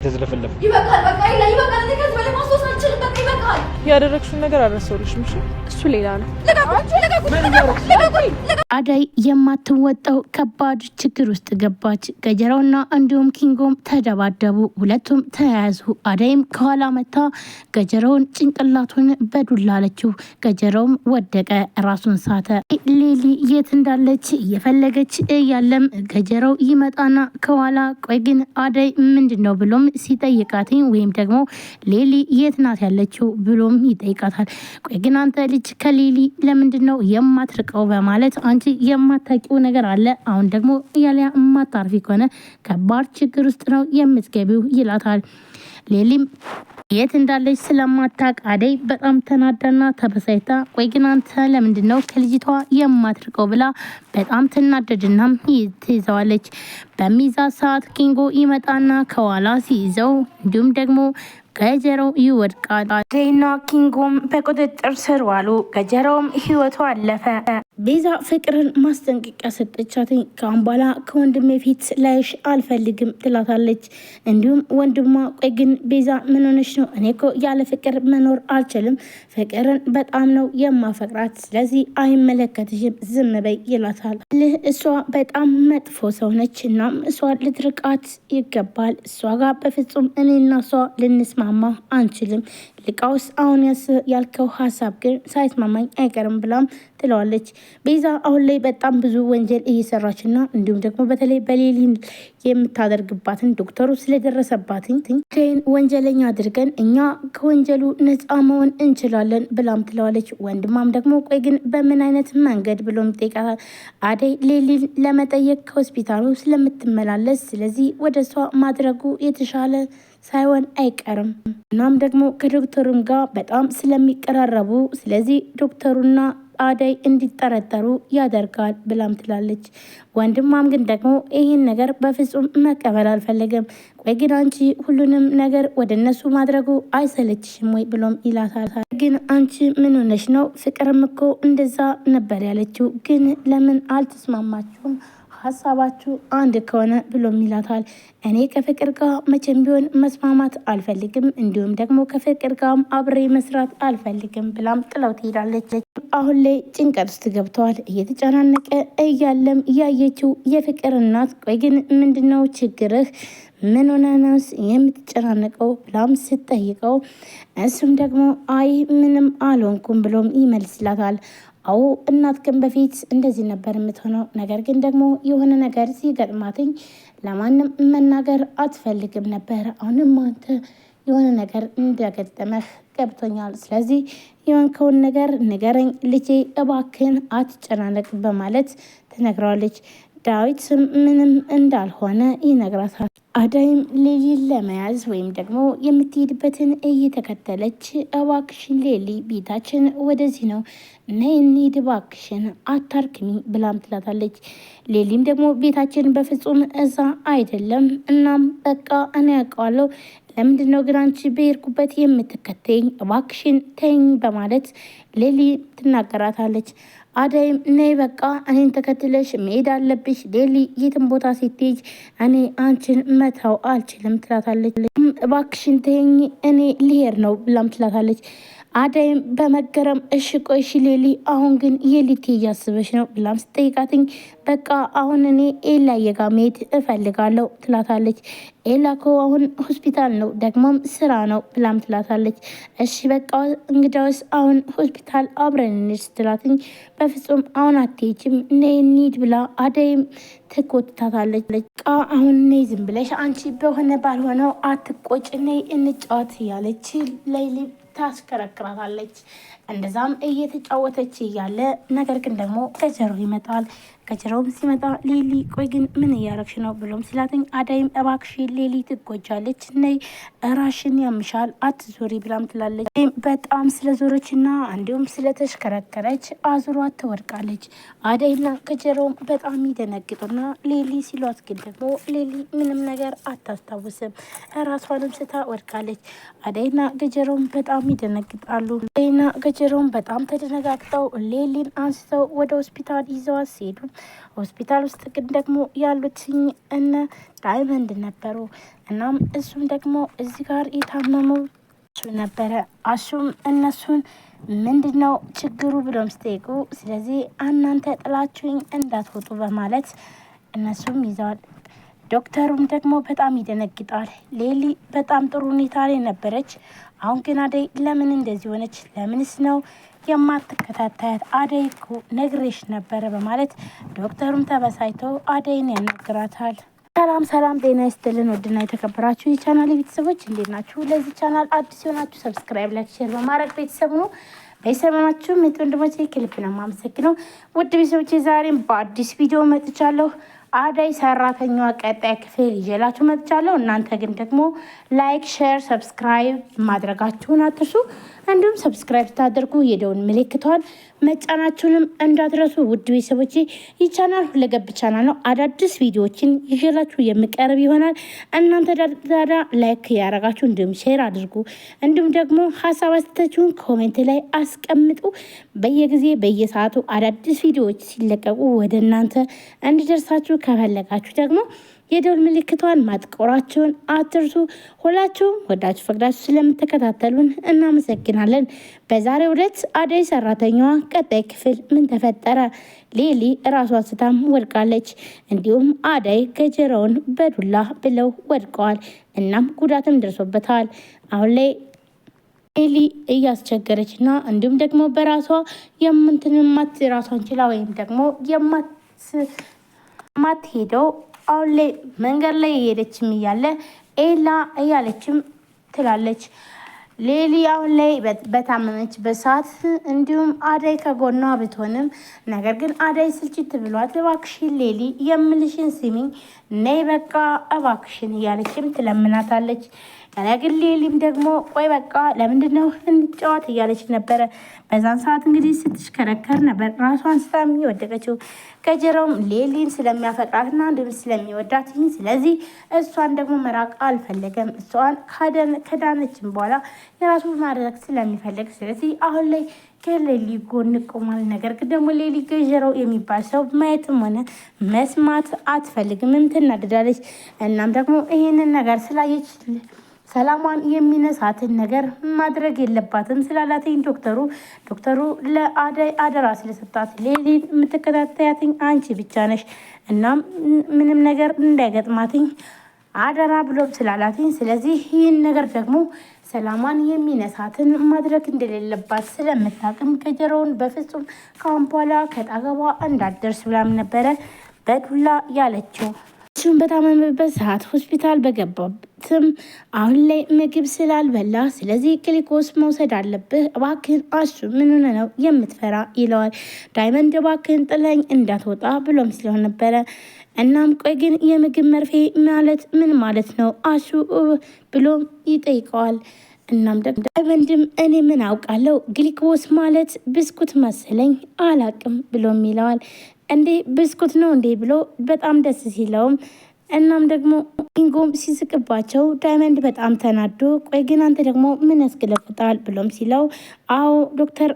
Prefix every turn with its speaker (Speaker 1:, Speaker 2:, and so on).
Speaker 1: ተዝለፈለፈ
Speaker 2: ይበቃል። በቃ ይበቃል። ከዚህ በላይ ማስታወስ አልችልም። በቃ ይበቃል።
Speaker 3: ያደረግሽውን ነገር አልረሳሁልሽም። እሱ ሌላ ነው።
Speaker 4: አደይ የማትወጣው ከባድ ችግር ውስጥ ገባች። ገጀራውና እንዲሁም ኪንጎም ተደባደቡ። ሁለቱም ተያያዙ። አደይም ከኋላ መታ ገጀራውን ጭንቅላቱን በዱላ አለችው። ገጀራውም ወደቀ፣ ራሱን ሳተ። ሌሊ የት እንዳለች እየፈለገች እያለም ገጀራው ይመጣና ከኋላ ቆይ ግን አደይ ምንድን ነው ብሎም ሲጠይቃት ወይም ደግሞ ሌሊ የት ናት ያለችው ብሎም ይጠይቃታል። ቆይ ግን አንተ ልጅ ከሌሊ ለምንድን ነው የማትርቀው በማለት አንቺ የማታውቂው ነገር አለ። አሁን ደግሞ ያለያ የማታርፊ ከሆነ ከባድ ችግር ውስጥ ነው የምትገቢው ይላታል። ሌሊም የት እንዳለች ስለማታውቅ አደይ በጣም ተናዳና ተበሳይታ ቆይ ግን አንተ ለምንድን ነው ከልጅቷ የማትርቀው ብላ በጣም ትናደድና ትይዘዋለች። በሚዛ ሰዓት ኪንጎ ይመጣና ከኋላ ሲይዘው እንዲሁም ደግሞ ገጀራው ይወድቃል። አደይና ኪንጎም በቁጥጥር ስር ዋሉ። ገጀራውም ህይወቱ አለፈ። ቤዛ ፍቅርን ማስጠንቀቂያ ሰጠቻት። ከአሁን በኋላ ከወንድሜ ፊት ላይሽ አልፈልግም ትላታለች። እንዲሁም ወንድሟ ቆይ ግን ቤዛ ምን ሆነሽ ነው? እኔ እኮ ያለ ፍቅር መኖር አልችልም። ፍቅርን በጣም ነው የማፈቅራት፣ ስለዚህ አይመለከትሽም፣ ዝም በይ ይላታል። እሷ በጣም መጥፎ ሰው ነች። እናም እሷ ልትርቃት ይገባል። እሷ ጋር በፍጹም እኔና እሷ ልንስማማ አንችልም። ልቃውስ አሁን ያልከው ሀሳብ ግን ሳይስማማኝ አይቀርም ብላም ትለዋለች። ቤዛ አሁን ላይ በጣም ብዙ ወንጀል እየሰራችና እንዲሁም ደግሞ በተለይ በሌሊን የምታደርግባትን ዶክተሩ ስለደረሰባትን ወንጀለኛ አድርገን እኛ ከወንጀሉ ነፃ መሆን እንችላለን ብላም ትለዋለች። ወንድማም ደግሞ ቆይ ግን በምን አይነት መንገድ ብሎም ይጠይቃታል። አደይ ሌሊን ለመጠየቅ ከሆስፒታሉ ስለምትመላለስ ስለዚህ ወደ እሷ ማድረጉ የተሻለ ሳይሆን አይቀርም። እናም ደግሞ ከዶክተሩም ጋር በጣም ስለሚቀራረቡ ስለዚህ ዶክተሩና አደይ እንዲጠረጠሩ ያደርጋል ብላም ትላለች። ወንድሟም ግን ደግሞ ይህን ነገር በፍጹም መቀበል አልፈለገም። ቆይ ግን አንቺ ሁሉንም ነገር ወደ እነሱ ማድረጉ አይሰለችሽም ወይ ብሎም ይላታል። ግን አንቺ ምን ሆነሽ ነው? ፍቅርም እኮ እንደዛ ነበር ያለችው። ግን ለምን አልተስማማችሁም? ሀሳባችሁ አንድ ከሆነ ብሎም ይላታል። እኔ ከፍቅር ጋር መቼም ቢሆን መስማማት አልፈልግም፣ እንዲሁም ደግሞ ከፍቅር ጋርም አብሬ መስራት አልፈልግም ብላም ጥለው ትሄዳለች። አሁን ላይ ጭንቀት ውስጥ ገብተዋል። እየተጨናነቀ እያለም ያየችው የፍቅር እናት ቆይ ግን ምንድነው ችግርህ? ምን ሆነ ነው የምትጨናነቀው ብላም ስትጠይቀው እሱም ደግሞ አይ ምንም አልሆንኩም ብሎም ይመልስላታል። አዎ እናት ግን በፊት እንደዚህ ነበር የምትሆነው። ነገር ግን ደግሞ የሆነ ነገር ሲገጥማትኝ ለማንም መናገር አትፈልግም ነበር። አሁንም አንተ የሆነ ነገር እንደገጠመህ ገብቶኛል። ስለዚህ የሆንከውን ነገር ንገረኝ ልጄ፣ እባክህን አትጨናነቅ በማለት ትነግረዋለች። ዳዊትም ምንም እንዳልሆነ ይነግራታል። አደይም ሌሊን ለመያዝ ወይም ደግሞ የምትሄድበትን እየተከተለች እባክሽን ሌሊ ቤታችን ወደዚህ ነው፣ ነይ እንሂድ እባክሽን አታርክሚ ብላም ትላታለች። ሌሊም ደግሞ ቤታችን በፍጹም እዛ አይደለም፣ እናም በቃ እኔ ያውቀዋለሁ፣ ለምንድን ነው ግን አንቺ በሄድኩበት የምትከተኝ? እባክሽን ተይኝ በማለት ሌሊ ትናገራታለች። አደይም ነይ በቃ እኔን ተከትለሽ መሄድ አለብሽ ሌሊ፣ የትም ቦታ ስትሄጂ እኔ አንቺን መተው አልችልም ትላታለች። እባክሽን ተይኝ እኔ ልሄድ ነው ብላም ትላታለች። አደይም በመገረም እሺ ቆይ እሺ ሌሊ፣ አሁን ግን የሊት እያስበሽ ነው ብላም ስጠይቃትኝ በቃ አሁን እኔ ኤላ የጋ መሄድ እፈልጋለሁ ትላታለች። ኤላ እኮ አሁን ሆስፒታል ነው ደግሞም ስራ ነው ብላም ትላታለች። እሺ በቃ እንግዳውስ አሁን ሆስፒታል አብረን እንሂድ ስትላትኝ በፍጹም አሁን አትሄጂም ነይ እንሂድ ብላ አደይም ትኮትታታለች። በቃ አሁን ነይ ዝም ብለሽ አንቺ በሆነ ባልሆነው አትቆጭ፣ ነይ እንጫወት እያለች ሌሊ ታስከረክራታለች። እንደዛም እየተጫወተች እያለ ነገር ግን ደግሞ ገጀራው ይመጣል። ገጀራውም ሲመጣ ሌሊ ቆይ ግን ምን እያረግሽ ነው ብሎም ሲላትኝ አደይም እባክሽ ሌሊ ትጎጃለች፣ ነይ ራሽን ያምሻል አትዞሪ ብላም ትላለች። በጣም ስለዞረችና እንዲሁም ስለተሽከረከረች አዙሯት ትወድቃለች። አደይና ገጀራውም በጣም ይደነግጡና ሌሊ ሲሏት ግን ደግሞ ሌሊ ምንም ነገር አታስታውስም፣ ራሷንም ስታ ወድቃለች። አደይና ገጀራውም በጣም ይደነግጣሉ። አደይና ገጀሮም በጣም ተደነጋግጠው ሌሊን አንስተው ወደ ሆስፒታል ይዘዋት ሲሄዱ ሆስፒታል ውስጥ ግን ደግሞ ያሉት እነ ዳይመንድ ነበሩ። እናም እሱም ደግሞ እዚህ ጋር የታመመው እሱ ነበረ። አሹም እነሱን ምንድነው ችግሩ ብሎም ሲጠይቁ ስለዚህ እናንተ ጥላችሁኝ እንዳትወጡ በማለት እነሱም ይዘዋል። ዶክተሩም ደግሞ በጣም ይደነግጣል። ሌሊ በጣም ጥሩ ሁኔታ ላይ ነበረች። አሁን ግን አደይ ለምን እንደዚህ ሆነች? ለምንስ ነው የማትከታተያት? አደይ እኮ ነግሬሽ ነበረ በማለት ዶክተሩም ተበሳይቶ አደይን ያናግራታል። ሰላም ሰላም፣ ጤና ይስጥልን ውድና የተከበራችሁ የቻናል ቤተሰቦች እንዴት ናችሁ? ለዚህ ቻናል አዲስ የሆናችሁ ሰብስክራይብ፣ ላይክ፣ ሼር በማድረግ ቤተሰብ ነው። በሰማናችሁ ምት ወንድሞቼ ክሊፕ ነው የማመሰግነው። ውድ ቤተሰቦቼ ዛሬም በአዲስ ቪዲዮ መጥቻለሁ። አደይ ሰራተኛዋ ቀጣይ ክፍል ይዤላችሁ መጥቻለሁ። እናንተ ግን ደግሞ ላይክ፣ ሼር፣ ሰብስክራይብ ማድረጋችሁን አትርሱ። እንዲሁም ሰብስክራይብ ስታደርጉ የደውል ምልክቷን መጫናችሁንም እንዳትረሱ። ውድ ቤተሰቦቼ ይህ ቻናል ሁለገብ ቻናል ነው። አዳዲስ ቪዲዮዎችን ይዤላችሁ የምቀርብ ይሆናል። እናንተ ዳዳ ላይክ ያደረጋችሁ እንዲሁም ሼር አድርጉ። እንዲሁም ደግሞ ሀሳብ አስተያየታችሁን ኮሜንት ላይ አስቀምጡ። በየጊዜ በየሰዓቱ አዳዲስ ቪዲዮዎች ሲለቀቁ ወደ እናንተ እንዲደርሳችሁ ከፈለጋችሁ ደግሞ የደውል ምልክቷን ማጥቆራችሁን አትርሱ። ሁላችሁም ወዳችሁ ፈቅዳችሁ ስለምትከታተሉን እናመሰግናለን። በዛሬው ዕለት አደይ ሰራተኛዋ ቀጣይ ክፍል ምን ተፈጠረ? ሌሊ ራሷን ስታም ወድቃለች። እንዲሁም አደይ ገጀራውን በዱላ ብለው ወድቀዋል። እናም ጉዳትም ደርሶበታል። አሁን ላይ ሌሊ እያስቸገረች እና እንዲሁም ደግሞ በራሷ የምንትንማት ራሷን ችላ ወይም ደግሞ የማትሄደው አሁን ላይ መንገድ ላይ እየሄደችም እያለ ኤላ እያለችም ትላለች። ሌሊ አሁን ላይ በታመመችበት ሰዓት እንዲሁም አደይ ከጎኗ ብትሆንም ነገር ግን አደይ ስልችት ብሏት እባክሽን ሌሊ የምልሽን ስሚኝ፣ ነይ በቃ እባክሽን እያለችም ትለምናታለች። ግን ሌሊም ደግሞ ቆይ በቃ ለምንድነው እንጫወት እያለች ነበረ። በዛን ሰዓት እንግዲህ ስትሽከረከር ነበር ራሷን ስታም የወደቀችው። ገጀራውም ሌሊን ስለሚያፈቅራትና እንዲሁም ስለሚወዳት ስለዚህ እሷን ደግሞ መራቅ አልፈለገም። እሷን ከዳነችን በኋላ የራሱ ማድረግ ስለሚፈልግ ስለዚህ አሁን ላይ ከሌሊ ጎን ቆሟል። ነገር ግን ደግሞ ሌሊ ገጀራው የሚባል ሰው ማየትም ሆነ መስማት አትፈልግም፣ ትናደዳለች። እናም ደግሞ ይህንን ነገር ስላየች ሰላሟን የሚነሳትን ነገር ማድረግ የለባትም ስላላትኝ ዶክተሩ ለአደይ አደራ ስለሰጣት ሌሊን የምትከታተያትኝ አንቺ ብቻ ነሽ፣ እናም ምንም ነገር እንዳይገጥማትኝ አደራ ብሎም ስላላትኝ ስለዚህ ይህን ነገር ደግሞ ሰላሟን የሚነሳትን ማድረግ እንደሌለባት ስለምታቅም ገጀራውን በፍጹም ካሁን በኋላ ከጣገቧ እንዳትደርስ ብላም ነበረ በዱላ ያለችው። እሱም በታመመበት ሰዓት ሆስፒታል በገባትም አሁን ላይ ምግብ ስላልበላ ስለዚህ ግሊኮስ መውሰድ አለብህ፣ እባክህን አሹ ምን ሆነ ነው የምትፈራ ይለዋል። ዳይመንድ እባክህን ጥለኝ እንዳትወጣ ብሎም ስለሆነ ነበረ። እናም ቆይ ግን የምግብ መርፌ ማለት ምን ማለት ነው አሹ ብሎም ይጠይቀዋል። እናም ደግሞ ዳይመንድም እኔ ምን አውቃለሁ ግሊኮስ ማለት ብስኩት መሰለኝ አላቅም ብሎም ይለዋል። እንዴ ብስኩት ነው እንዴ ብሎ በጣም ደስ ሲለውም እናም ደግሞ ኪንጎም ሲስቅባቸው ዳይመንድ በጣም ተናዶ ቆይ ግን አንተ ደግሞ ምን ያስገለፍጣል ብሎም ሲለው አዎ ዶክተር